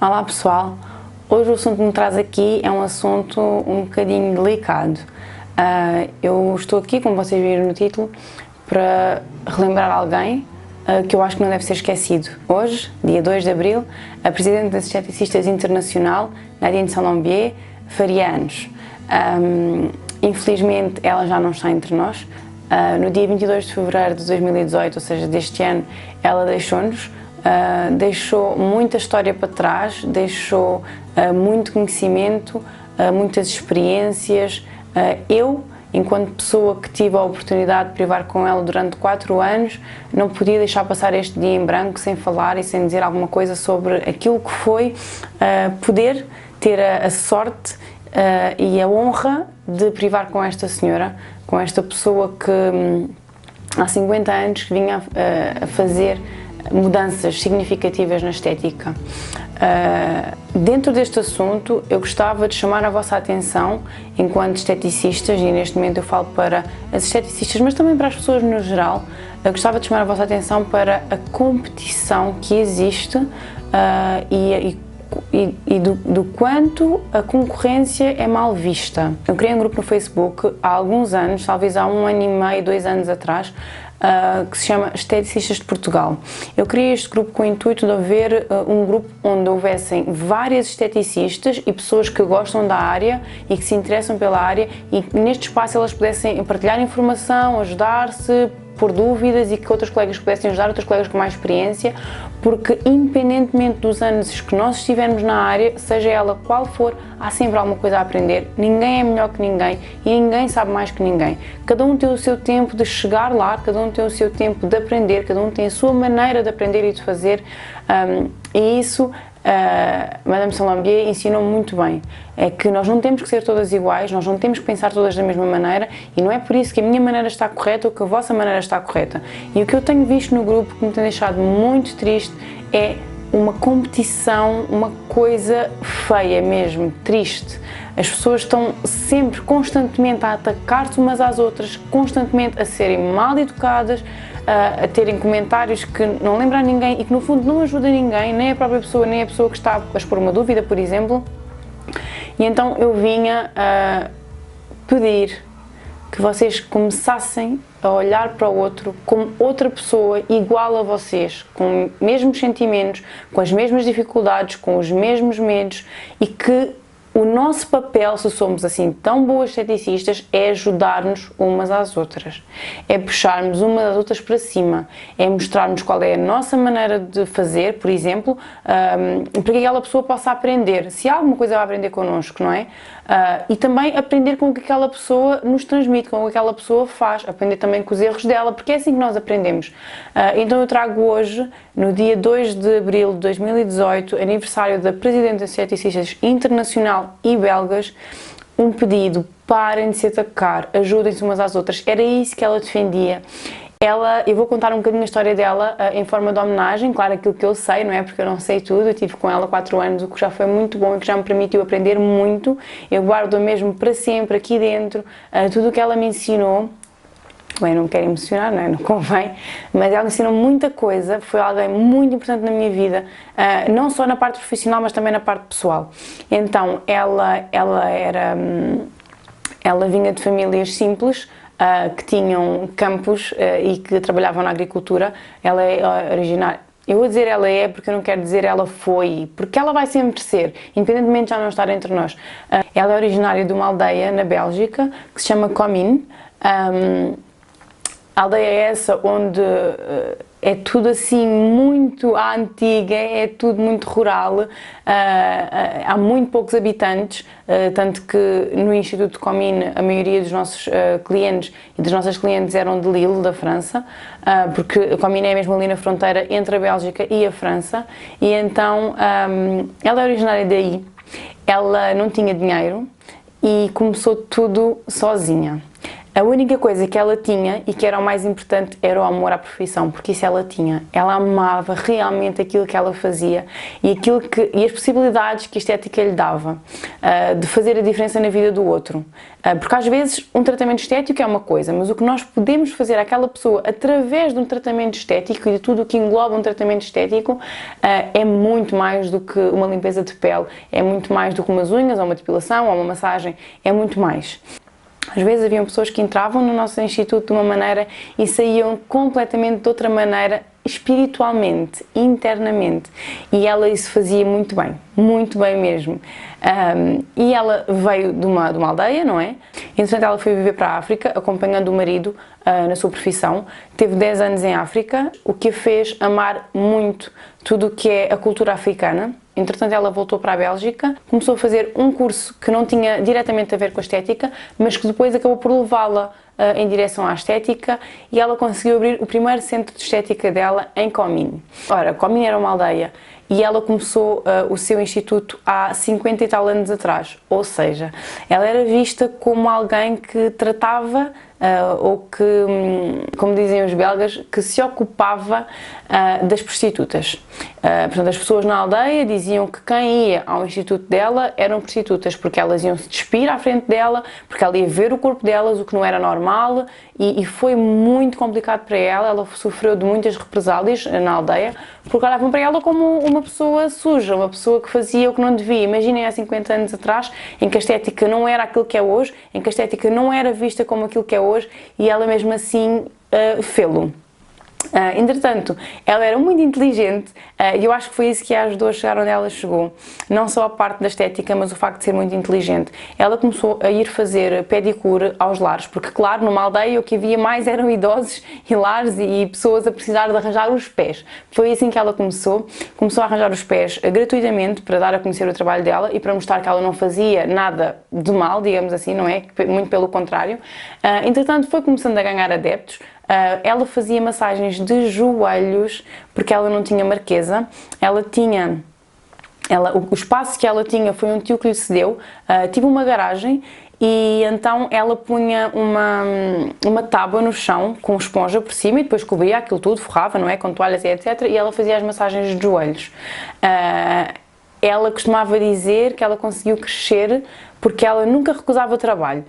Olá pessoal, hoje o assunto que me traz aqui é um assunto um bocadinho delicado. Eu estou aqui, como vocês viram no título, para relembrar alguém que eu acho que não deve ser esquecido. Hoje, dia 2 de Abril, a Presidente das Esteticistas Internacional, Nadine Salambier, faria anos. Infelizmente ela já não está entre nós. No dia 22 de Fevereiro de 2018, ou seja, deste ano, ela deixou-nos. Deixou muita história para trás, deixou muito conhecimento, muitas experiências. Eu, enquanto pessoa que tive a oportunidade de privar com ela durante 4 anos, não podia deixar passar este dia em branco sem falar e sem dizer alguma coisa sobre aquilo que foi poder ter a sorte e a honra de privar com esta senhora, com esta pessoa que há 50 anos que vinha a fazer mudanças significativas na estética. Dentro deste assunto, eu gostava de chamar a vossa atenção, enquanto esteticistas, e neste momento eu falo para as esteticistas, mas também para as pessoas no geral, eu gostava de chamar a vossa atenção para a competição que existe e do quanto a concorrência é mal vista. Eu criei um grupo no Facebook há alguns anos, talvez há 1 ano e meio, 2 anos atrás, que se chama Esteticistas de Portugal. Eu criei este grupo com o intuito de haver um grupo onde houvessem várias esteticistas e pessoas que gostam da área e que se interessam pela área, e neste espaço elas pudessem partilhar informação, ajudar-se, por dúvidas, e que outros colegas pudessem ajudar, outros colegas com mais experiência, porque independentemente dos anos que nós estivermos na área, seja ela qual for, há sempre alguma coisa a aprender. Ninguém é melhor que ninguém e ninguém sabe mais que ninguém. Cada um tem o seu tempo de chegar lá, cada um tem o seu tempo de aprender, cada um tem a sua maneira de aprender e de fazer, e isso Madame Salambier ensinou muito bem. É que nós não temos que ser todas iguais, nós não temos que pensar todas da mesma maneira, e não é por isso que a minha maneira está correta ou que a vossa maneira está correta. E o que eu tenho visto no grupo que me tem deixado muito triste é uma competição, uma coisa feia mesmo, triste. As pessoas estão sempre, constantemente a atacar-se umas às outras, constantemente a serem mal educadas, a terem comentários que não lembram a ninguém e que no fundo não ajudam ninguém, nem a própria pessoa, nem a pessoa que está a expor uma dúvida, por exemplo. E então eu vinha a pedir que vocês começassem a olhar para o outro como outra pessoa igual a vocês, com os mesmos sentimentos, com as mesmas dificuldades, com os mesmos medos, e que o nosso papel, se somos assim tão boas esteticistas, é ajudar-nos umas às outras, é puxarmos umas às outras para cima, é mostrarmos qual é a nossa maneira de fazer, por exemplo, para que aquela pessoa possa aprender, se há alguma coisa a aprender connosco, não é? E também aprender com o que aquela pessoa nos transmite, com o que aquela pessoa faz, aprender também com os erros dela, porque é assim que nós aprendemos. Então eu trago hoje, no dia 2 de Abril de 2018, aniversário da Presidente das Esteticistas Internacional e belgas, um pedido: parem de se atacar, ajudem-se umas às outras. Era isso que ela defendia. Eu vou contar um bocadinho a história dela em forma de homenagem, claro, aquilo que eu sei, não é? Porque eu não sei tudo, eu tive com ela 4 anos, o que já foi muito bom e que já me permitiu aprender muito. Eu guardo mesmo para sempre aqui dentro tudo o que ela me ensinou. Bem, não me quero emocionar, não é? Não convém, mas ela me ensinou muita coisa, foi alguém muito importante na minha vida, não só na parte profissional, mas também na parte pessoal. Então, ela vinha de famílias simples, que tinham campos e que trabalhavam na agricultura. Ela é originária. Eu vou dizer ela é, porque eu não quero dizer ela foi, porque ela vai sempre ser, independentemente de já não estar entre nós. Ela é originária de uma aldeia na Bélgica, que se chama Comines. A aldeia é essa onde é tudo assim muito à antiga, é tudo muito rural, há muito poucos habitantes, tanto que no Instituto de Comines a maioria dos nossos clientes e das nossas clientes eram de Lille, da França, porque Comines é mesmo ali na fronteira entre a Bélgica e a França, e então ela é originária daí. Ela não tinha dinheiro e começou tudo sozinha. A única coisa que ela tinha, e que era o mais importante, era o amor à profissão, porque isso ela tinha. Ela amava realmente aquilo que ela fazia e as possibilidades que a estética lhe dava, de fazer a diferença na vida do outro. Porque às vezes um tratamento estético é uma coisa, mas o que nós podemos fazer àquela pessoa através de um tratamento estético e de tudo o que engloba um tratamento estético é muito mais do que uma limpeza de pele, é muito mais do que umas unhas, ou uma depilação, ou uma massagem, é muito mais. Às vezes haviam pessoas que entravam no nosso instituto de uma maneira e saíam completamente de outra maneira, espiritualmente, internamente, e ela isso fazia muito bem mesmo. E ela veio de uma aldeia, não é? Entretanto ela foi viver para a África, acompanhando o marido na sua profissão, teve 10 anos em África, o que a fez amar muito tudo o que é a cultura africana. Entretanto ela voltou para a Bélgica, começou a fazer um curso que não tinha diretamente a ver com a estética, mas que depois acabou por levá-la em direção à estética, e ela conseguiu abrir o primeiro centro de estética dela em Comines. Ora, Comines era uma aldeia e ela começou o seu instituto há 50 e tal anos atrás, ou seja, ela era vista como alguém que tratava ou que, como dizem os belgas, que se ocupava das prostitutas. Portanto, as pessoas na aldeia diziam que quem ia ao instituto dela eram prostitutas, porque elas iam se despir à frente dela, porque ela ia ver o corpo delas, o que não era normal, e foi muito complicado para ela sofreu de muitas represálias na aldeia, porque olhavam para ela como uma pessoa suja, uma pessoa que fazia o que não devia. Imaginem há 50 anos atrás, em que a estética não era aquilo que é hoje, em que a estética não era vista como aquilo que é hoje, e ela mesmo assim fê-lo. Entretanto, ela era muito inteligente e eu acho que foi isso que a ajudou a chegar onde ela chegou. Não só a parte da estética, mas o facto de ser muito inteligente. Ela começou a ir fazer pedicure aos lares, porque claro, numa aldeia o que havia mais eram idosos e lares e pessoas a precisar de arranjar os pés. Foi assim que ela começou a arranjar os pés gratuitamente, para dar a conhecer o trabalho dela e para mostrar que ela não fazia nada de mal, digamos assim, não é? Muito pelo contrário. Entretanto, foi começando a ganhar adeptos. Ela fazia massagens de joelhos, porque ela não tinha marquesa, o espaço que ela tinha foi um tio que lhe cedeu, tive uma garagem, e então ela punha uma tábua no chão com esponja por cima e depois cobria aquilo tudo, forrava, não é, com toalhas e etc, e ela fazia as massagens de joelhos. Ela costumava dizer que ela conseguiu crescer porque ela nunca recusava trabalho.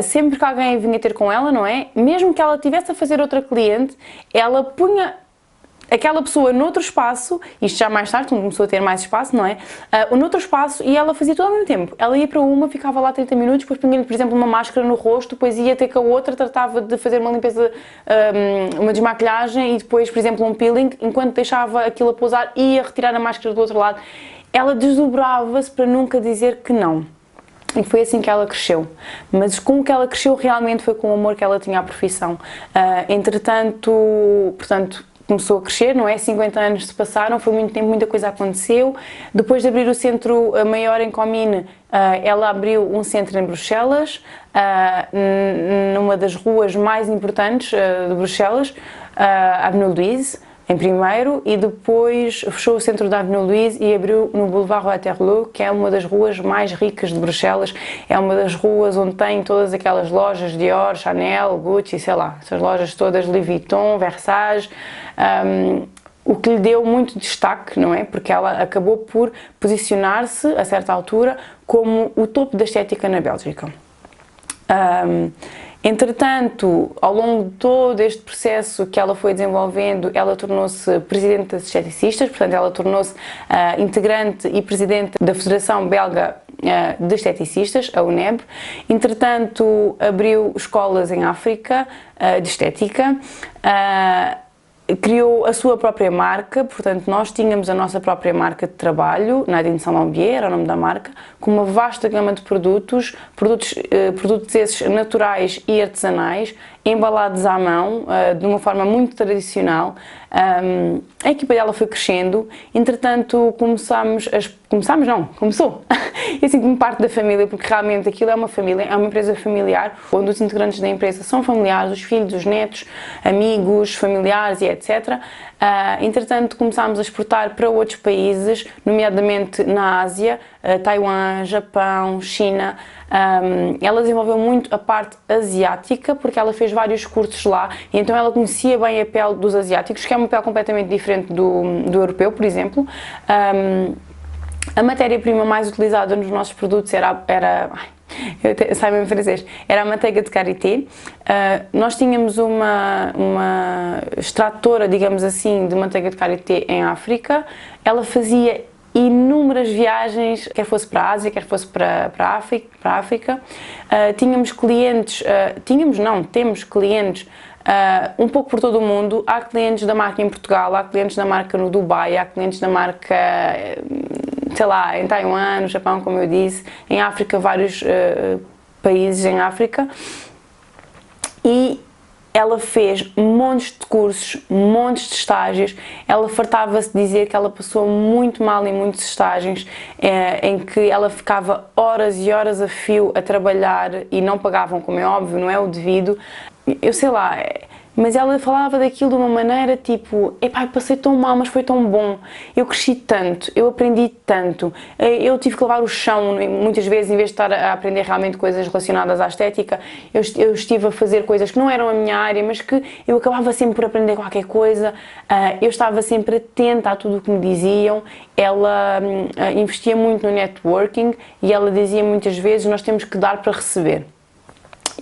Sempre que alguém vinha ter com ela, não é? Mesmo que ela tivesse a fazer outra cliente, ela punha aquela pessoa noutro espaço, isto já mais tarde, começou a ter mais espaço, não é? Noutro espaço, e ela fazia tudo ao mesmo tempo. Ela ia para uma, ficava lá 30 minutos, depois punha-lhe, por exemplo, uma máscara no rosto, depois ia ter com a outra, tratava de fazer uma limpeza, uma desmaquilhagem e depois, por exemplo, um peeling, enquanto deixava aquilo a pousar, ia retirar a máscara do outro lado. Ela desdobrava-se para nunca dizer que não. E foi assim que ela cresceu, mas com o que ela cresceu realmente foi com o amor que ela tinha à profissão. Entretanto, portanto, começou a crescer, não é? 50 anos se passaram, foi muito tempo, muita coisa aconteceu. Depois de abrir o centro maior em Comines, ela abriu um centro em Bruxelas, numa das ruas mais importantes de Bruxelas, Avenue Louise, em primeiro, e depois fechou o centro da Avenue Louise e abriu no Boulevard Waterloo, que é uma das ruas mais ricas de Bruxelas, é uma das ruas onde tem todas aquelas lojas Dior, Chanel, Gucci, sei lá, essas lojas todas, Louis Vuitton, Versace, o que lhe deu muito destaque, não é? Porque ela acabou por posicionar-se, a certa altura, como o topo da estética na Bélgica. Entretanto, ao longo de todo este processo que ela foi desenvolvendo, ela tornou-se presidente das esteticistas, portanto ela tornou-se integrante e presidente da Federação Belga de Esteticistas, a UNEB. Entretanto, abriu escolas em África de estética, criou a sua própria marca, portanto nós tínhamos a nossa própria marca de trabalho, Nadine Salambier era o nome da marca, com uma vasta gama de produtos esses naturais e artesanais, embalados à mão, de uma forma muito tradicional. A equipa dela foi crescendo, entretanto começou, e assim como parte da família, porque realmente aquilo é uma família, é uma empresa familiar, onde os integrantes da empresa são familiares, os filhos, os netos, amigos, familiares e etc. Entretanto, começámos a exportar para outros países, nomeadamente na Ásia, Taiwan, Japão, China. Ela desenvolveu muito a parte asiática, porque ela fez vários cursos lá, e então ela conhecia bem a pele dos asiáticos, que é uma pele completamente diferente do europeu, por exemplo. A matéria-prima mais utilizada nos nossos produtos era sai mesmo francês, era a manteiga de karité. Nós tínhamos uma extratora, digamos assim, de manteiga de karité em África. Ela fazia inúmeras viagens, quer fosse para a Ásia, quer fosse para a África. Tínhamos clientes, temos clientes um pouco por todo o mundo. Há clientes da marca em Portugal, há clientes da marca no Dubai, há clientes da marca, sei lá, em Taiwan, no Japão, como eu disse, em África, vários países em África. E ela fez montes de cursos, montes de estágios. Ela fartava-se de dizer que ela passou muito mal em muitos estágios, em que ela ficava horas e horas a fio a trabalhar e não pagavam, como é óbvio, não é o devido. Eu sei lá, mas ela falava daquilo de uma maneira tipo, epá, eu passei tão mal, mas foi tão bom, eu cresci tanto, eu aprendi tanto, eu tive que lavar o chão muitas vezes, em vez de estar a aprender realmente coisas relacionadas à estética, eu estive a fazer coisas que não eram a minha área, mas que eu acabava sempre por aprender qualquer coisa. Eu estava sempre atenta a tudo o que me diziam. Ela investia muito no networking e ela dizia muitas vezes, nós temos que dar para receber.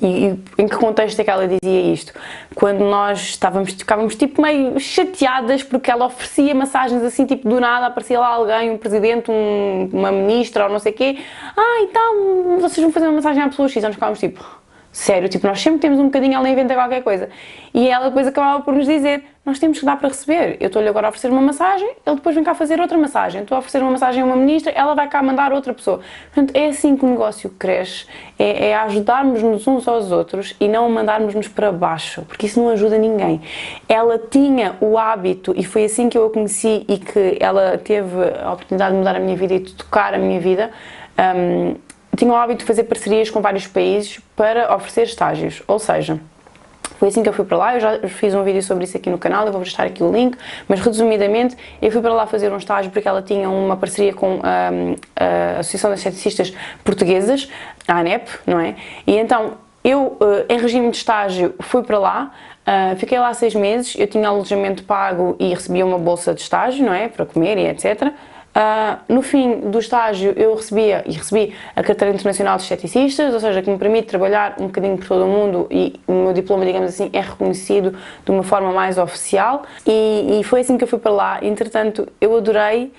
E em que contexto é que ela dizia isto? Quando nós ficávamos tipo meio chateadas porque ela oferecia massagens assim, tipo do nada, aparecia lá alguém, um presidente, uma ministra ou não sei o quê, e tal, vocês vão fazer uma massagem à pessoa X, nós ficávamos tipo, sério, tipo, nós sempre temos um bocadinho, ela inventa qualquer coisa. E ela depois acabava por nos dizer, nós temos que dar para receber, eu estou-lhe agora a oferecer uma massagem, ele depois vem cá fazer outra massagem, estou a oferecer uma massagem a uma ministra, ela vai cá mandar outra pessoa. Portanto, é assim que o negócio cresce, é ajudarmos-nos uns aos outros e não mandarmos-nos para baixo, porque isso não ajuda ninguém. Ela tinha o hábito, e foi assim que eu a conheci e que ela teve a oportunidade de mudar a minha vida e de tocar a minha vida, tinha o hábito de fazer parcerias com vários países para oferecer estágios, ou seja, foi assim que eu fui para lá. Eu já fiz um vídeo sobre isso aqui no canal, eu vou deixar aqui o link, mas resumidamente eu fui para lá fazer um estágio porque ela tinha uma parceria com a Associação das Esteticistas Portuguesas, a ANEP, não é? E então eu, em regime de estágio, fui para lá, fiquei lá 6 meses, eu tinha alojamento pago e recebia uma bolsa de estágio, não é? Para comer e etc. No fim do estágio eu recebi a Carteira Internacional de Esteticistas, ou seja, que me permite trabalhar um bocadinho por todo o mundo e o meu diploma, digamos assim, é reconhecido de uma forma mais oficial e foi assim que eu fui para lá. Entretanto, eu adorei,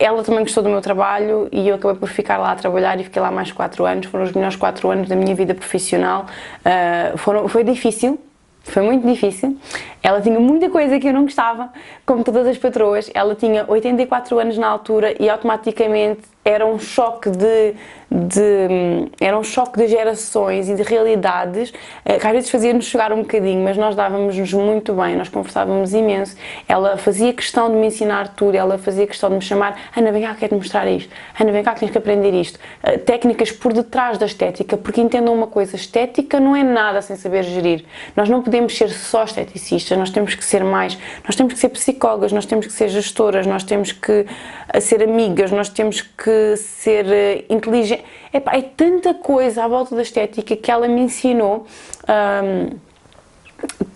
ela também gostou do meu trabalho e eu acabei por ficar lá a trabalhar e fiquei lá mais 4 anos, foram os melhores 4 anos da minha vida profissional. Foi difícil. Foi muito difícil, ela tinha muita coisa que eu não gostava, como todas as patroas. Ela tinha 84 anos na altura e automaticamente era um choque era um choque de gerações e de realidades, que às vezes fazia-nos chorar um bocadinho, mas nós dávamos-nos muito bem, nós conversávamos imenso. Ela fazia questão de me ensinar tudo, ela fazia questão de me chamar, Ana, vem cá, quero-te mostrar isto, Ana, vem cá, tens que aprender isto. Técnicas por detrás da estética, porque entendam uma coisa, estética não é nada sem saber gerir. Nós não podemos ser só esteticistas, nós temos que ser mais, nós temos que ser psicólogas, nós temos que ser gestoras, nós temos que ser amigas, nós temos que ser inteligentes. Epá, é tanta coisa à volta da estética que ela me ensinou,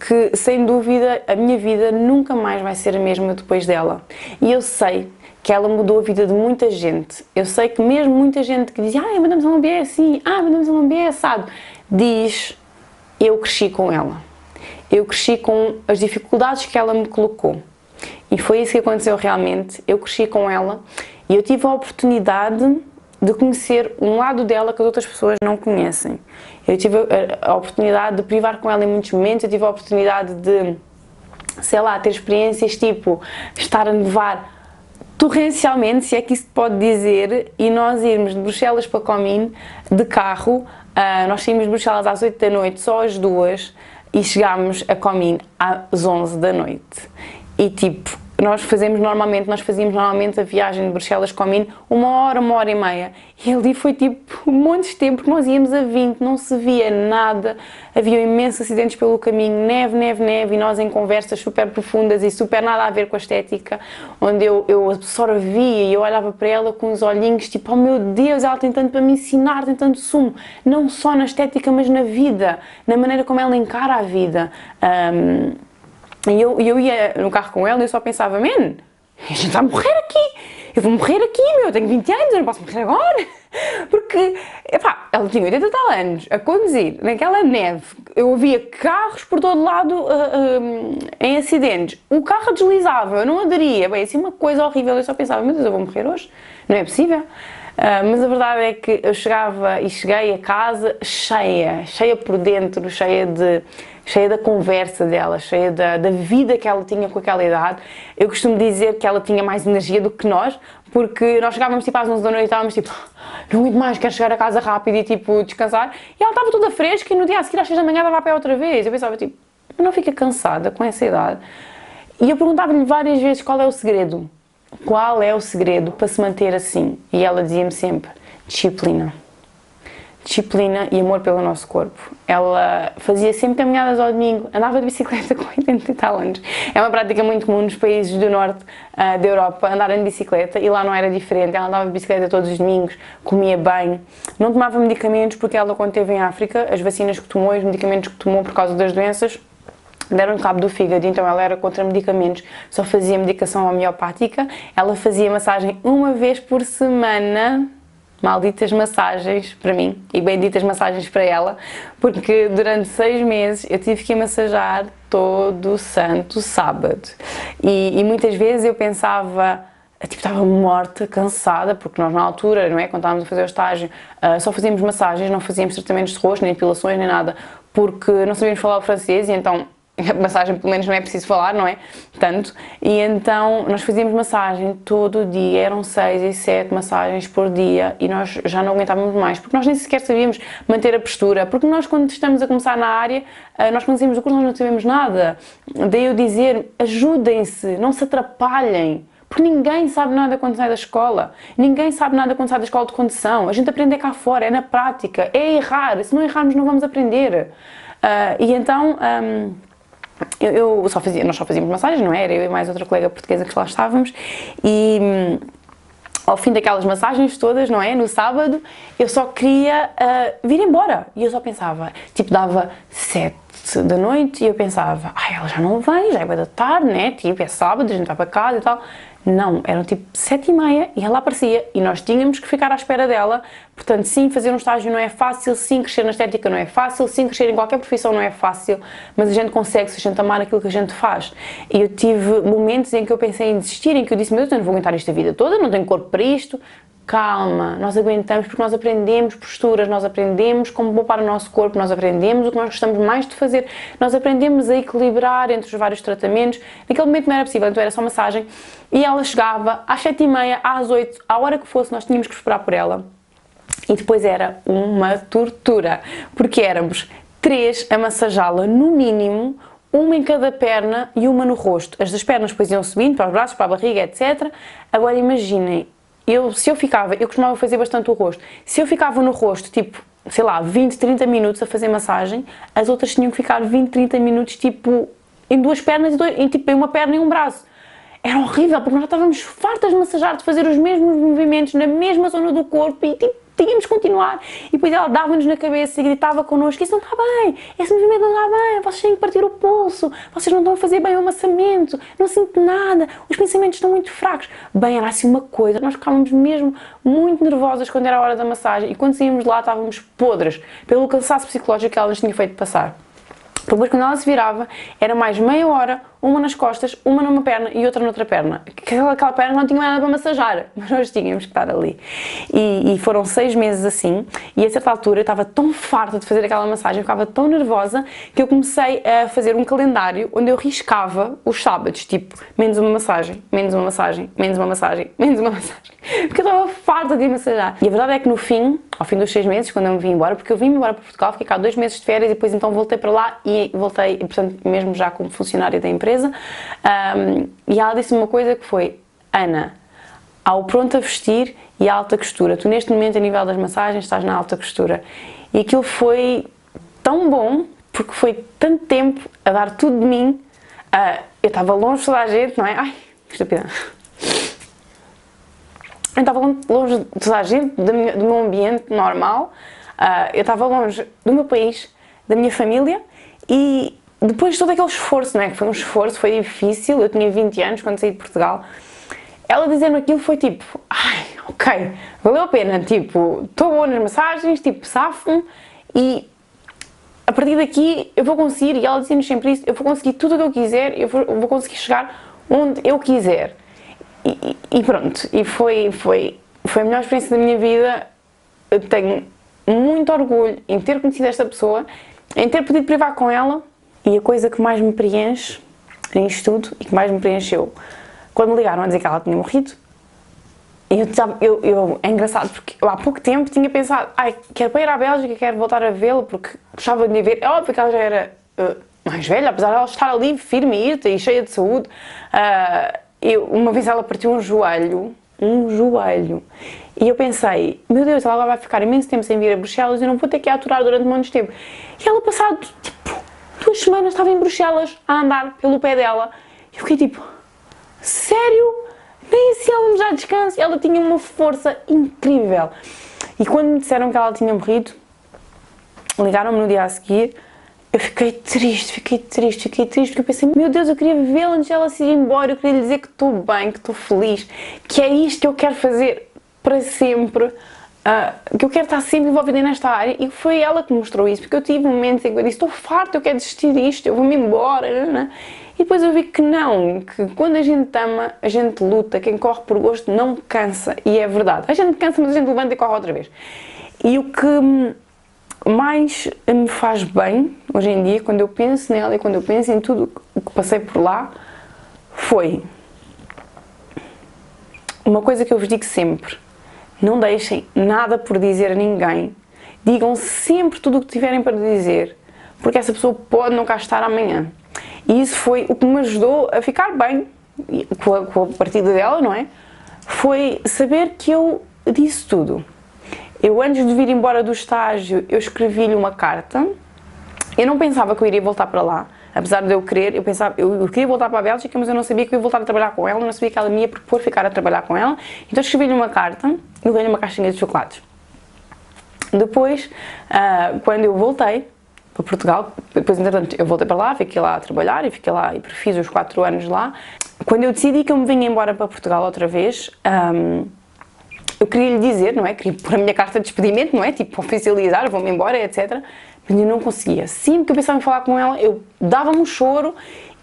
que sem dúvida a minha vida nunca mais vai ser a mesma depois dela. E eu sei que ela mudou a vida de muita gente. Eu sei que mesmo muita gente que diz, a Madame Zambié é assim, a Madame Zambié é assado, diz, eu cresci com ela. Eu cresci com as dificuldades que ela me colocou. E foi isso que aconteceu realmente. Eu cresci com ela e eu tive a oportunidade de conhecer um lado dela que as outras pessoas não conhecem. Eu tive a oportunidade de privar com ela em muitos momentos, eu tive a oportunidade de, sei lá, ter experiências tipo estar a nevar torrencialmente, se é que isso pode dizer, e nós irmos de Bruxelas para Comines de carro. Nós saímos de Bruxelas às 8 da noite, só às 2, e chegámos a Comines às 11 da noite. E tipo, nós fazíamos normalmente a viagem de Bruxelas-Comino 1 hora e meia. E ali foi tipo um monte de tempo, porque nós íamos a 20, não se via nada, havia imensos acidentes pelo caminho, neve, neve, neve, e nós em conversas super profundas e super nada a ver com a estética, onde eu absorvia e eu olhava para ela com os olhinhos tipo, oh meu Deus, ela tem tanto para me ensinar, tem tanto sumo, não só na estética, mas na vida, na maneira como ela encara a vida. E eu ia no carro com ela e eu só pensava, man, a gente vai morrer aqui, eu vou morrer aqui, eu tenho 20 anos, eu não posso morrer agora. Porque, epá, ela tinha 80 tal anos, a conduzir naquela neve, eu ouvia carros por todo lado em acidentes, o carro deslizava, eu não aderia, bem, assim uma coisa horrível, eu só pensava, meu Deus, eu vou morrer hoje, não é possível. Mas a verdade é que eu cheguei a casa cheia por dentro, cheia da conversa dela, cheia da vida que ela tinha com aquela idade. Eu costumo dizer que ela tinha mais energia do que nós, porque nós chegávamos tipo às 11 da noite e estávamos tipo, não aguento mais, quero chegar a casa rápido e tipo descansar. E ela estava toda fresca e no dia a seguir às 6 da manhã estava a pé outra vez. Eu pensava tipo, não fica cansada com essa idade? E eu perguntava-lhe várias vezes qual é o segredo. Qual é o segredo para se manter assim? E ela dizia-me sempre, disciplina. Disciplina e amor pelo nosso corpo. Ela fazia sempre caminhadas ao domingo, andava de bicicleta com 80 e tal anos. É uma prática muito comum nos países do norte da Europa, andar de bicicleta, e lá não era diferente. Ela andava de bicicleta todos os domingos, comia bem, não tomava medicamentos, porque ela, quando esteve em África, as vacinas que tomou, os medicamentos que tomou por causa das doenças, deram cabo do fígado, então ela era contra medicamentos, só fazia medicação homeopática. Ela fazia massagem 1 vez por semana, malditas massagens para mim e benditas massagens para ela, porque durante 6 meses eu tive que massajar todo o santo sábado. E muitas vezes eu pensava, tipo, estava morta, cansada, porque nós na altura, não é, quando estávamos a fazer o estágio, só fazíamos massagens, não fazíamos tratamentos de rosto, nem depilações, nem nada, porque não sabíamos falar o francês, e então a massagem pelo menos não é preciso falar, não é? Tanto. E então nós fazíamos massagem todo o dia, eram 6 e 7 massagens por dia, e nós já não aguentávamos mais, porque nós nem sequer sabíamos manter a postura, porque nós, quando estamos a começar na área, nós quando saímos do curso nós não sabemos nada. Daí eu dizer, ajudem-se, não se atrapalhem. Porque ninguém sabe nada quando sai da escola, ninguém sabe nada quando sai da escola de condução. A gente aprende cá fora, é na prática, é errar, se não errarmos não vamos aprender. E então nós só fazíamos massagens, não é? Era eu e mais outra colega portuguesa que lá estávamos, e ao fim daquelas massagens todas, não é? No sábado, eu só queria vir embora, e eu só pensava, tipo, dava 7 da noite e eu pensava, ai, ela já não vem, já é da tarde, né? Tipo, é sábado, a gente vai para casa e tal. Não, eram tipo 7h30 e ela aparecia e nós tínhamos que ficar à espera dela. Portanto, sim, fazer um estágio não é fácil, sim, crescer na estética não é fácil, sim, crescer em qualquer profissão não é fácil, mas a gente consegue se a gente amar aquilo que a gente faz. E eu tive momentos em que eu pensei em desistir, em que eu disse, meu Deus, eu não vou aguentar isto a vida toda, não tenho corpo para isto. Calma, nós aguentamos porque nós aprendemos posturas, nós aprendemos como poupar o nosso corpo, nós aprendemos o que nós gostamos mais de fazer, nós aprendemos a equilibrar entre os vários tratamentos. Naquele momento não era possível, então era só massagem, e ela chegava às 7h30, às 8, à hora que fosse, nós tínhamos que esperar por ela, e depois era uma tortura, porque éramos 3 a massajá-la no mínimo, uma em cada perna e uma no rosto. As das pernas depois iam subindo para os braços, para a barriga, etc. Agora imaginem, eu costumava fazer bastante o rosto, se eu ficava no rosto, tipo, sei lá, 20, 30 minutos a fazer massagem, as outras tinham que ficar 20, 30 minutos, tipo, em 2 pernas tipo, em uma perna e um braço. Era horrível, porque nós já estávamos fartas de massajar, de fazer os mesmos movimentos na mesma zona do corpo e, tipo, tínhamos que continuar. E depois ela dava-nos na cabeça e gritava connosco, isso não está bem, esse movimento não está bem, vocês têm que partir o pulso, vocês não estão a fazer bem o amassamento, não sinto nada, os pensamentos estão muito fracos. Bem, era assim uma coisa, nós ficávamos mesmo muito nervosas quando era a hora da massagem, e quando saímos de lá estávamos podres pelo cansaço psicológico que ela nos tinha feito passar. Depois, quando ela se virava, era mais meia hora, uma nas costas, uma numa perna e outra noutra perna. Aquela perna não tinha nada para massajar, mas nós tínhamos que estar ali. E foram 6 meses assim, e a certa altura eu estava tão farta de fazer aquela massagem, eu ficava tão nervosa, que eu comecei a fazer um calendário onde eu riscava os sábados, tipo, menos uma massagem, menos uma massagem, menos uma massagem, menos uma massagem, porque eu estava farta de massajar. E a verdade é que no fim, ao fim dos 6 meses, quando eu me vim embora, porque eu vim embora para Portugal, fiquei cá 2 meses de férias e depois então voltei para lá e voltei, portanto, mesmo já como funcionária da empresa. E ela disse-me uma coisa que foi: Ana, há o pronto a vestir e a alta costura. Tu neste momento, a nível das massagens, estás na alta costura. E aquilo foi tão bom, porque foi tanto tempo a dar tudo de mim. Eu estava longe de toda a gente, não é? Ai, que estúpida. Eu estava longe de toda a gente, do meu ambiente normal. Eu estava longe do meu país, da minha família. E depois de todo aquele esforço, não é? Que foi um esforço, foi difícil. Eu tinha 20 anos quando saí de Portugal. Ela dizer-me aquilo foi tipo, ai, ok, valeu a pena, tipo, estou boa nas massagens, tipo, safo-me e a partir daqui eu vou conseguir, e ela dizia-nos sempre isso, eu vou conseguir tudo o que eu quiser, eu vou conseguir chegar onde eu quiser. E pronto, e foi a melhor experiência da minha vida. Eu tenho muito orgulho em ter conhecido esta pessoa, em ter podido privar com ela, e a coisa que mais me preenche nisto tudo, e que mais me preencheu, quando me ligaram a dizer que ela tinha morrido, é engraçado porque eu há pouco tempo tinha pensado, ai, quero para ir à Bélgica, quero voltar a vê-la porque gostava de lhe ver. É óbvio que ela já era mais velha, apesar de ela estar ali firme e irta e cheia de saúde. Uma vez ela partiu um joelho, e eu pensei, meu Deus, ela agora vai ficar imenso tempo sem vir a Bruxelas e eu não vou ter que a aturar durante muito tempo. E ela, passado, tipo, 2 semanas estava em Bruxelas a andar pelo pé dela, e eu fiquei tipo, sério? Nem assim ela me dá descanso. Ela tinha uma força incrível. E quando me disseram que ela tinha morrido, ligaram-me no dia a seguir, eu fiquei triste, porque eu pensei, meu Deus, eu queria vê-la antes dela se ir embora, eu queria lhe dizer que estou bem, que estou feliz, que é isto que eu quero fazer para sempre, que eu quero estar sempre envolvida nesta área. E foi ela que mostrou isso, porque eu tive momentos em que eu disse, estou farta, eu quero desistir disto, eu vou-me embora, não é? E depois eu vi que não, que quando a gente ama, a gente luta, quem corre por gosto não cansa, e é verdade. A gente cansa, mas a gente levanta e corre outra vez. E o que mais me faz bem, hoje em dia, quando eu penso nela e quando eu penso em tudo o que passei por lá, foi uma coisa que eu vos digo sempre: não deixem nada por dizer a ninguém, digam sempre tudo o que tiverem para dizer, porque essa pessoa pode não cá estar amanhã. E isso foi o que me ajudou a ficar bem com a partida dela, não é? Foi saber que eu disse tudo. Eu, antes de vir embora do estágio, eu escrevi-lhe uma carta. Eu não pensava que eu iria voltar para lá, apesar de eu querer. Eu queria voltar para a Bélgica, mas eu não sabia que eu ia voltar a trabalhar com ela, não sabia que ela me ia propor ficar a trabalhar com ela. Então escrevi-lhe uma carta e levei-lhe uma caixinha de chocolates. Depois, quando eu voltei para Portugal, depois entretanto eu voltei para lá, fiquei lá a trabalhar e fiquei lá e fiz os 4 anos lá. Quando eu decidi que eu me vinha embora para Portugal outra vez, eu queria lhe dizer, não é? Queria pôr a minha carta de despedimento, não é? Tipo, oficializar, vou-me embora, etc. Mas eu não conseguia. Sempre que eu pensava em falar com ela, eu dava-me um choro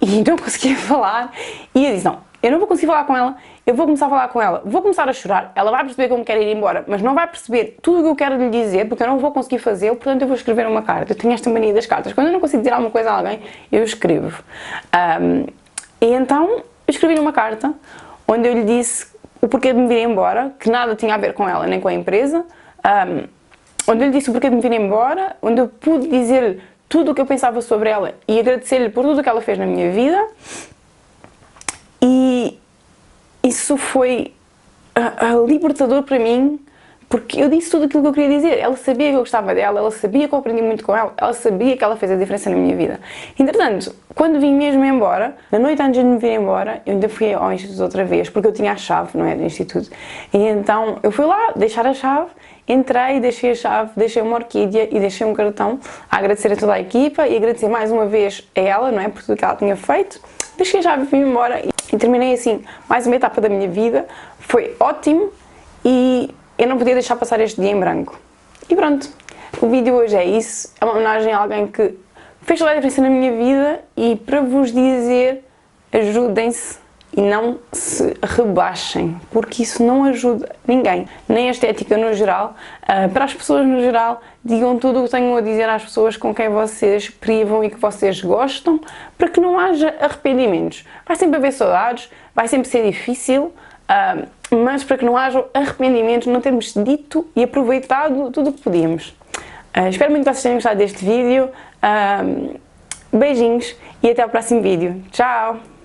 e não conseguia falar. E eu disse, não, eu não vou conseguir falar com ela, eu vou começar a falar com ela, vou começar a chorar, ela vai perceber que eu me quero ir embora, mas não vai perceber tudo o que eu quero lhe dizer, porque eu não vou conseguir fazê-lo, portanto eu vou escrever uma carta. Eu tenho esta mania das cartas. Quando eu não consigo dizer alguma coisa a alguém, eu escrevo. E então, eu escrevi uma carta, onde eu lhe disse o porquê de me vir embora, que nada tinha a ver com ela, nem com a empresa, onde eu lhe disse o porquê de me vir embora, onde eu pude dizer tudo o que eu pensava sobre ela e agradecer-lhe por tudo o que ela fez na minha vida. E isso foi libertador para mim, porque eu disse tudo aquilo que eu queria dizer. Ela sabia que eu gostava dela, ela sabia que eu aprendi muito com ela sabia que ela fez a diferença na minha vida. Entretanto, quando vim mesmo embora, na noite antes de me vir embora, eu ainda fui ao instituto outra vez, porque eu tinha a chave, não é, do instituto. E então eu fui lá deixar a chave, entrei, deixei a chave, deixei uma orquídea e deixei um cartão a agradecer a toda a equipa e agradecer mais uma vez a ela, não é, por tudo que ela tinha feito. Deixei a chave e vim embora e terminei assim mais uma etapa da minha vida. Foi ótimo e eu não podia deixar passar este dia em branco. E pronto, o vídeo hoje é isso, é uma homenagem a alguém que fez toda a diferença na minha vida e para vos dizer, ajudem-se e não se rebaixem, porque isso não ajuda ninguém, nem a estética no geral. Para as pessoas no geral, digam tudo o que tenham a dizer às pessoas com quem vocês privam e que vocês gostam, para que não haja arrependimentos. Vai sempre haver saudades, vai sempre ser difícil, mas para que não haja arrependimentos, não termos dito e aproveitado tudo o que podíamos. Espero muito que vocês tenham gostado deste vídeo. Beijinhos e até ao próximo vídeo. Tchau!